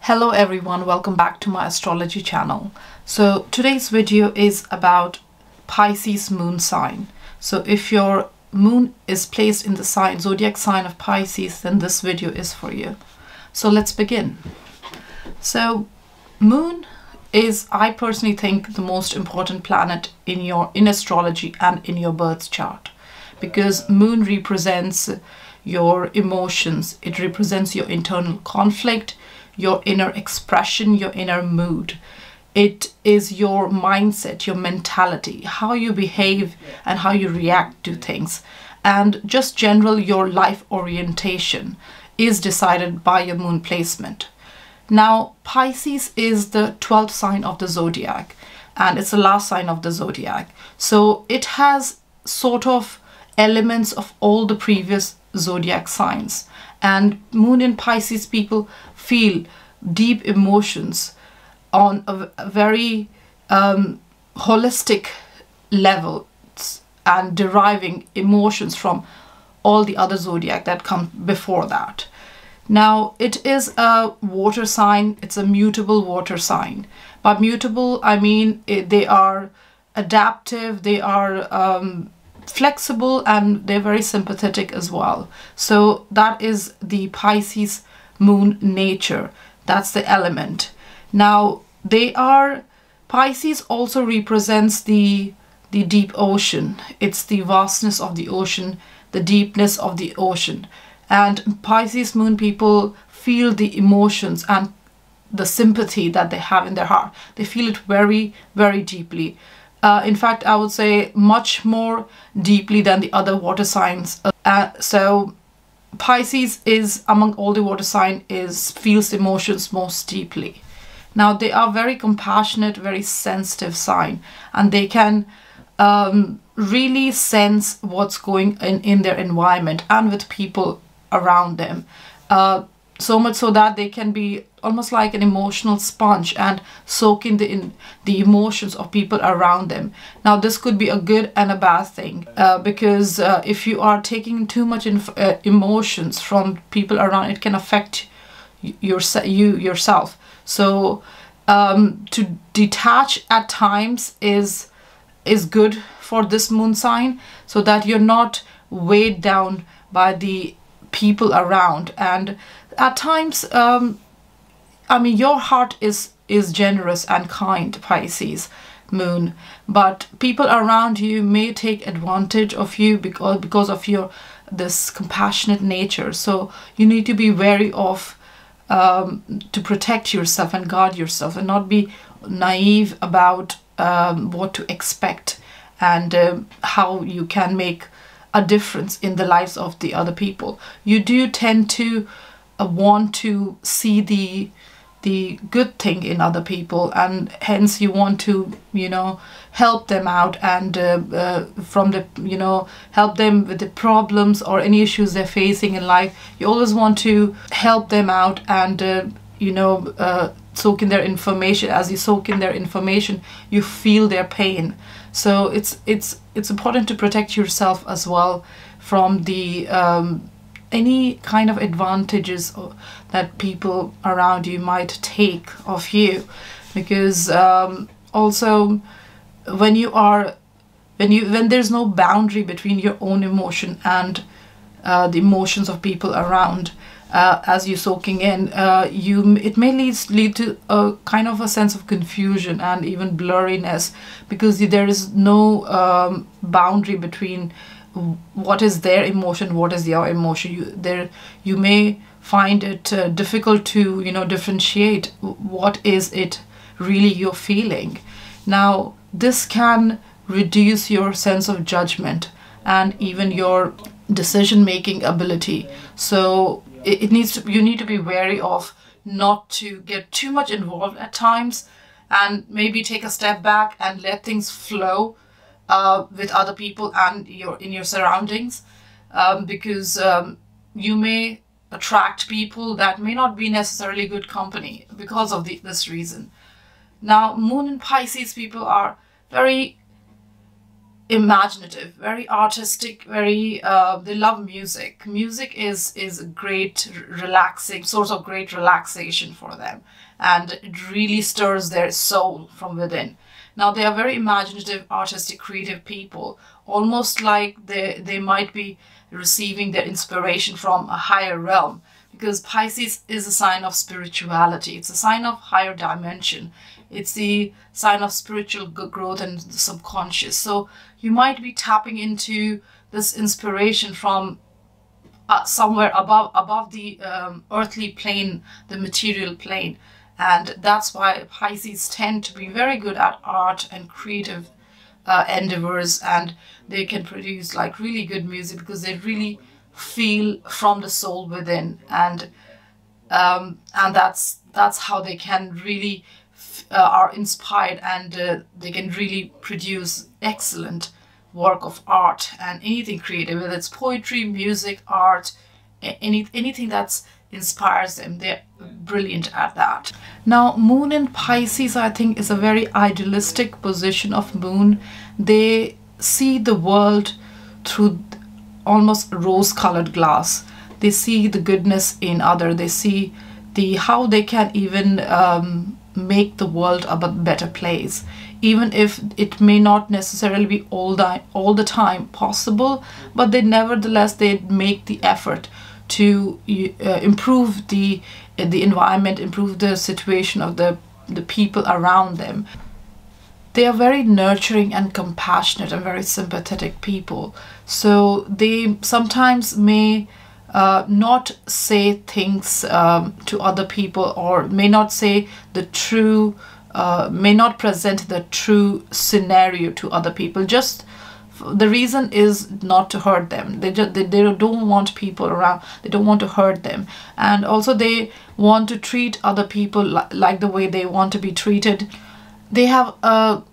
Hello everyone, welcome back to my astrology channel. So today's video is about Pisces moon sign. So if your moon is placed in the zodiac sign of Pisces, then this video is for you. So let's begin. So moon is, I personally think, the most important planet in astrology and in your birth chart, because moon represents your emotions. It represents your internal conflict, your inner expression, your inner mood. It is your mindset, your mentality, how you behave and how you react to things. And just general your life orientation is decided by your moon placement. Now, Pisces is the 12th sign of the zodiac, and it's the last sign of the zodiac. So it has sort of elements of all the previous zodiac signs. And moon in Pisces people feel deep emotions on a very holistic level and deriving emotions from all the other zodiac that come before that. Now, it is a water sign. It's a mutable water sign. By mutable, I mean they are adaptive, they are flexible, and they're very sympathetic as well. So that is the Pisces moon nature. That's the element. Now Pisces also represents the deep ocean. It's the vastness of the ocean, the deepness of the ocean. And Pisces moon people feel the emotions and the sympathy that they have in their heart. They feel it very, very deeply. In fact, I would say much more deeply than the other water signs. So Pisces is, among all the water signs, feels emotions most deeply. Now, they are very compassionate, very sensitive sign, and they can really sense what's going in their environment and with people around them. So much so that they can be almost like an emotional sponge and soak in the emotions of people around them. Now, this could be a good and a bad thing, because if you are taking too much emotions from people around, it can affect yourself. So to detach at times is good for this moon sign, so that you're not weighed down by the people around. And at times, I mean, your heart is generous and kind, Pisces moon, but people around you may take advantage of you because of this compassionate nature. So you need to be wary of to protect yourself and guard yourself, and not be naive about what to expect and how you can make a difference in the lives of the other people. You do tend to want to see the good thing in other people, and hence you want to, help them out and help them with the problems or any issues they're facing in life. You always want to help them out and soak in their information. As you soak in their information, you feel their pain. So it's important to protect yourself as well from the any kind of advantages that people around you might take of you, because also when there's no boundary between your own emotion and the emotions of people around, as you're soaking in, it may lead to a kind of a sense of confusion and even blurriness, because there is no boundary between what is their emotion, what is your emotion. You may find it difficult to differentiate what is it really you're feeling. Now, this can reduce your sense of judgment and even your decision-making ability. So you need to be wary of not to get too much involved at times, and maybe take a step back and let things flow with other people and in your surroundings, because you may attract people that may not be necessarily good company because of this reason. Now, moon and Pisces people are very imaginative, very artistic, very they love music. Music is a great relaxing source of great relaxation for them, and it really stirs their soul from within. Now they are very imaginative, artistic, creative people, almost like they might be receiving their inspiration from a higher realm, because Pisces is a sign of spirituality. It's a sign of higher dimension. It's the sign of spiritual growth and the subconscious. So you might be tapping into this inspiration from somewhere above the earthly plane, the material plane. And that's why Pisces tend to be very good at art and creative endeavors, and they can produce like really good music because they really feel from the soul within, and that's how they can really are inspired, and they can really produce excellent work of art and anything creative, whether it's poetry, music, art, anything that's inspires them. They're brilliant at that. Now Moon in Pisces, I think, is a very idealistic position of Moon. They see the world through almost rose-colored glass. They see the goodness in other. They see how they can even make the world a better place, even if it may not necessarily be all the time possible, but they nevertheless they make the effort to improve the environment, improve the situation of the people around them. They are very nurturing and compassionate and very sympathetic people. So they sometimes may not say things to other people, or may not say the true, may not present the true scenario to other people. Just the reason is not to hurt them. They don't want people around. They don't want to hurt them, and also they want to treat other people like the way they want to be treated. They have a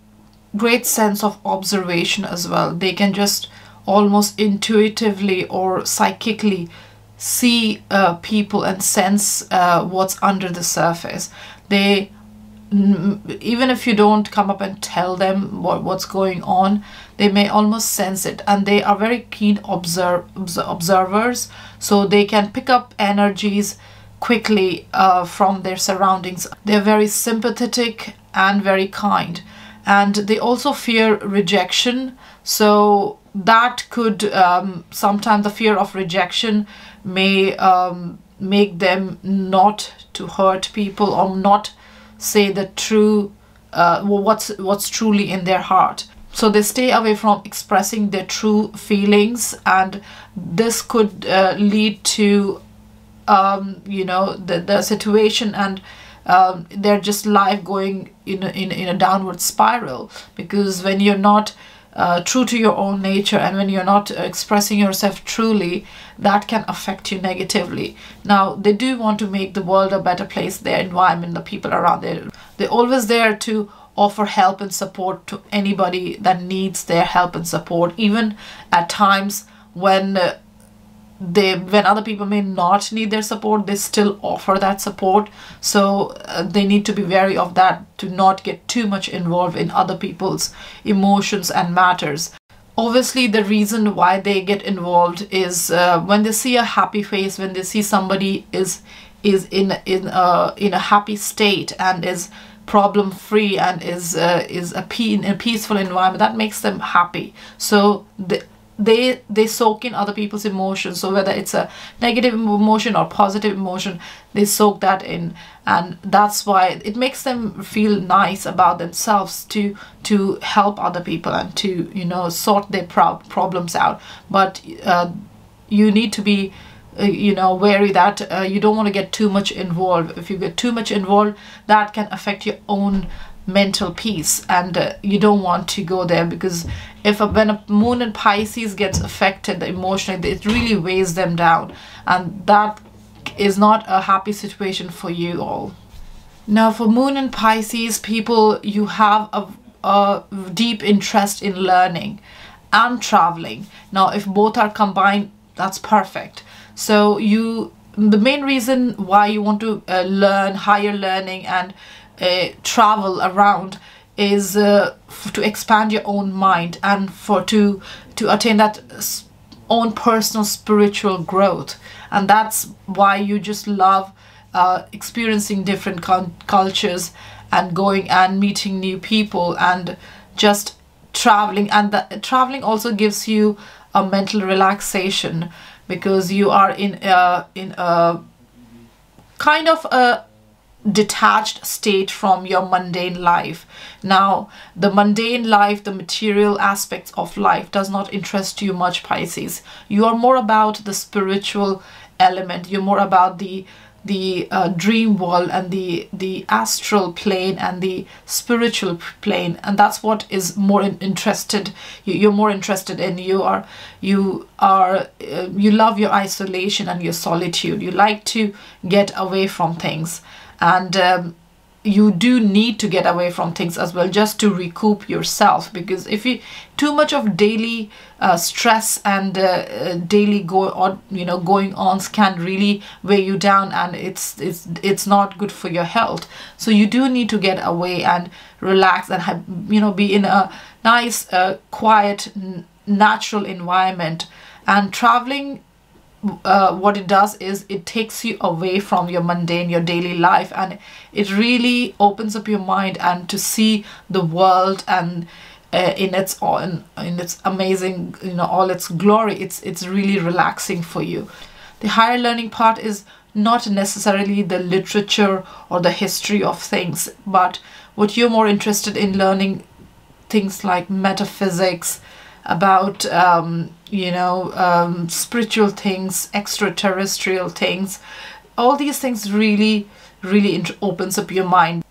great sense of observation as well. They can just almost intuitively or psychically see people and sense what's under the surface. They, even if you don't come up and tell them what's going on, they may almost sense it, and they are very keen observers, so they can pick up energies quickly from their surroundings. They're very sympathetic and very kind, and they also fear rejection. So that could sometimes the fear of rejection may make them not to hurt people or not say the true what's truly in their heart. So they stay away from expressing their true feelings, and this could lead to the situation and their just life going in a downward spiral, because when you're not true to your own nature, and when you're not expressing yourself truly, that can affect you negatively. Now they do want to make the world a better place, their environment, the people around there. They're always there to offer help and support to anybody that needs their help and support, even at times when other people may not need their support, they still offer that support. So they need to be wary of that, to not get too much involved in other people's emotions and matters. Obviously the reason why they get involved is when they see a happy face, when they see somebody is in a happy state and is problem free and is in a peaceful environment, that makes them happy. So they soak in other people's emotions. So whether it's a negative emotion or positive emotion, they soak that in, and that's why it makes them feel nice about themselves to help other people and to sort their problems out. But you need to be wary that you don't want to get too much involved. If you get too much involved, that can affect your own mental peace, and you don't want to go there, because when a moon in Pisces gets affected emotionally, it really weighs them down, and that is not a happy situation for you all. Now for moon in Pisces people, you have a deep interest in learning and traveling. Now if both are combined, that's perfect. So the main reason why you want to learn higher learning and travel around is to expand your own mind and to attain that own personal spiritual growth. And that's why you just love experiencing different cultures and going and meeting new people and just traveling. And traveling also gives you a mental relaxation, because you are in a kind of a detached state from your mundane life. Now, the mundane life, the material aspects of life does not interest you much, Pisces. You are more about the spiritual element. You're more about the dream world and the astral plane and the spiritual plane, and that's what is more you're more interested in. You love your isolation and your solitude. You like to get away from things, and you do need to get away from things as well, just to recoup yourself, because if you too much of daily stress and daily going ons can really weigh you down, and it's not good for your health. So you do need to get away and relax and have, be in a nice quiet natural environment. And traveling, what it does is it takes you away from your mundane, your daily life, and it really opens up your mind and to see the world and in its amazing, all its glory. It's really relaxing for you. The higher learning part is not necessarily the literature or the history of things, but what you're more interested in learning, things like metaphysics, about spiritual things, extraterrestrial things. All these things really opens up your mind.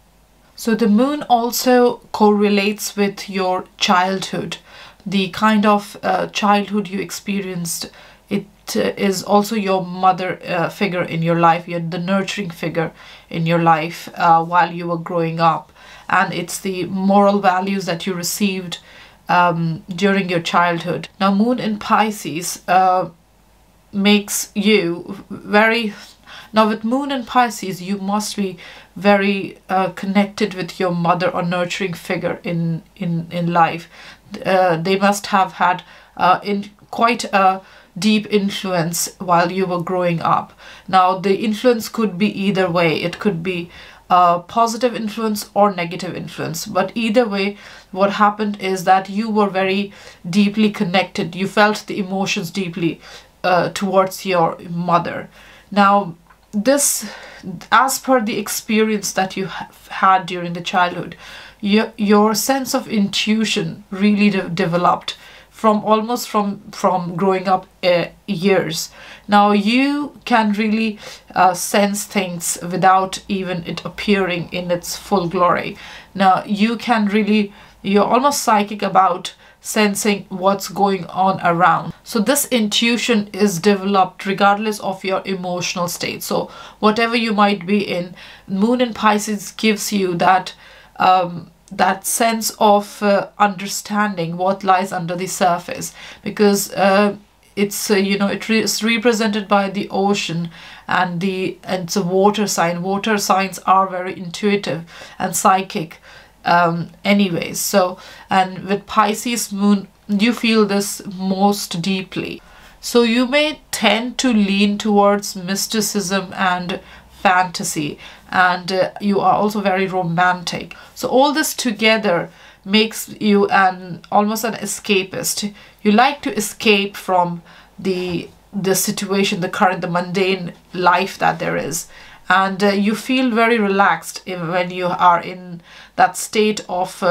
So the moon also correlates with your childhood, the kind of childhood you experienced. It is also your mother figure in your life, the nurturing figure in your life while you were growing up, and it's the moral values that you received during your childhood. Now, moon in Pisces makes you very... Now, with moon in Pisces, you must be very connected with your mother or nurturing figure in life. They must have had quite a deep influence while you were growing up. Now, the influence could be either way. It could be a positive influence or negative influence, but either way, what happened is that you were very deeply connected. You felt the emotions deeply towards your mother. Now, this, as per the experience that you had during the childhood, your sense of intuition really developed from growing up years. Now you can really sense things without even it appearing in its full glory. Now you're almost psychic about sensing what's going on around. So this intuition is developed regardless of your emotional state. So whatever you might be in, moon in Pisces gives you that that sense of understanding what lies under the surface, because it's it's represented by the ocean, and it's a water sign. Water signs are very intuitive and psychic anyways. So, and with Pisces moon, you feel this most deeply. So you may tend to lean towards mysticism and fantasy, and you are also very romantic. So all this together makes you almost an escapist. You like to escape from the situation, the mundane life that there is, and you feel very relaxed when you are in that state of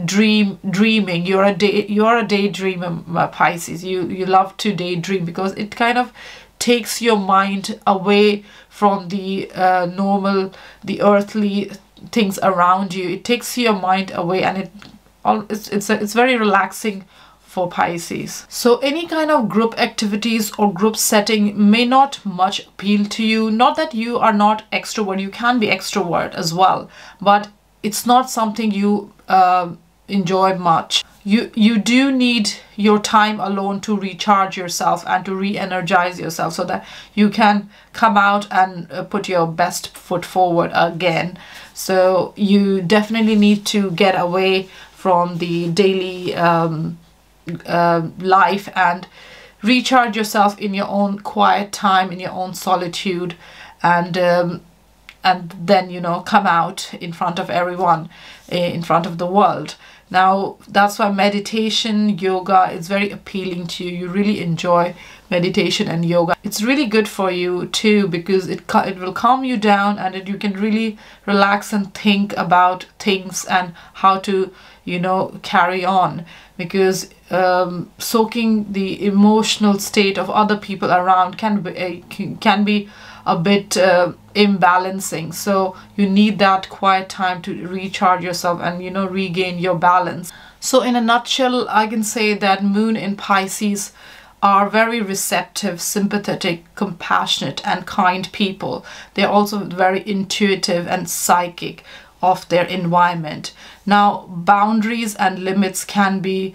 dreaming. You're a daydreamer, Pisces. You love to daydream because it kind of takes your mind away from the the earthly things around you. It takes your mind away, and it's very relaxing for Pisces. So any kind of group activities or group setting may not much appeal to you. Not that you are not extrovert, you can be extrovert as well, but it's not something you enjoy much. you do need your time alone to recharge yourself and to re-energize yourself so that you can come out and put your best foot forward again. So you definitely need to get away from the daily life and recharge yourself in your own quiet time, in your own solitude, and then, you know, come out in front of everyone, in front of the world. Now, that's why meditation, yoga is very appealing to you. You really enjoy meditation and yoga. It's really good for you too, because it will calm you down, and you can really relax and think about things and how to, you know, carry on. Because soaking the emotional state of other people around can be a bit imbalancing. So you need that quiet time to recharge yourself and, you know, regain your balance. So in a nutshell, I can say that Moon in Pisces are very receptive, sympathetic, compassionate, and kind people. They're also very intuitive and psychic of their environment. Now, boundaries and limits can be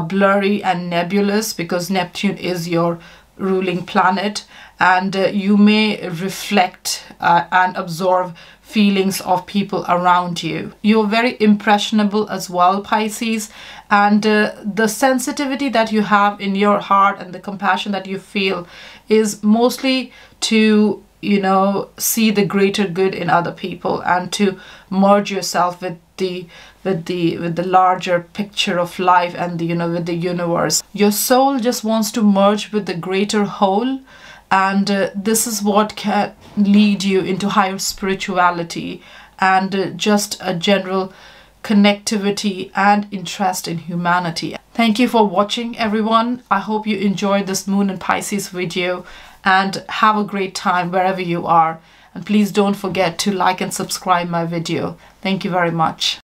blurry and nebulous because Neptune is your ruling planet, and you may reflect and absorb feelings of people around you. You're very impressionable as well, Pisces, and the sensitivity that you have in your heart and the compassion that you feel is mostly to, you know, see the greater good in other people and to merge yourself with the larger picture of life and the, you know, with the universe. Your soul just wants to merge with the greater whole, and this is what can lead you into higher spirituality and just a general connectivity and interest in humanity. Thank you for watching, everyone. I hope you enjoyed this Moon in Pisces video, and have a great time wherever you are. And please don't forget to like and subscribe my video. Thank you very much.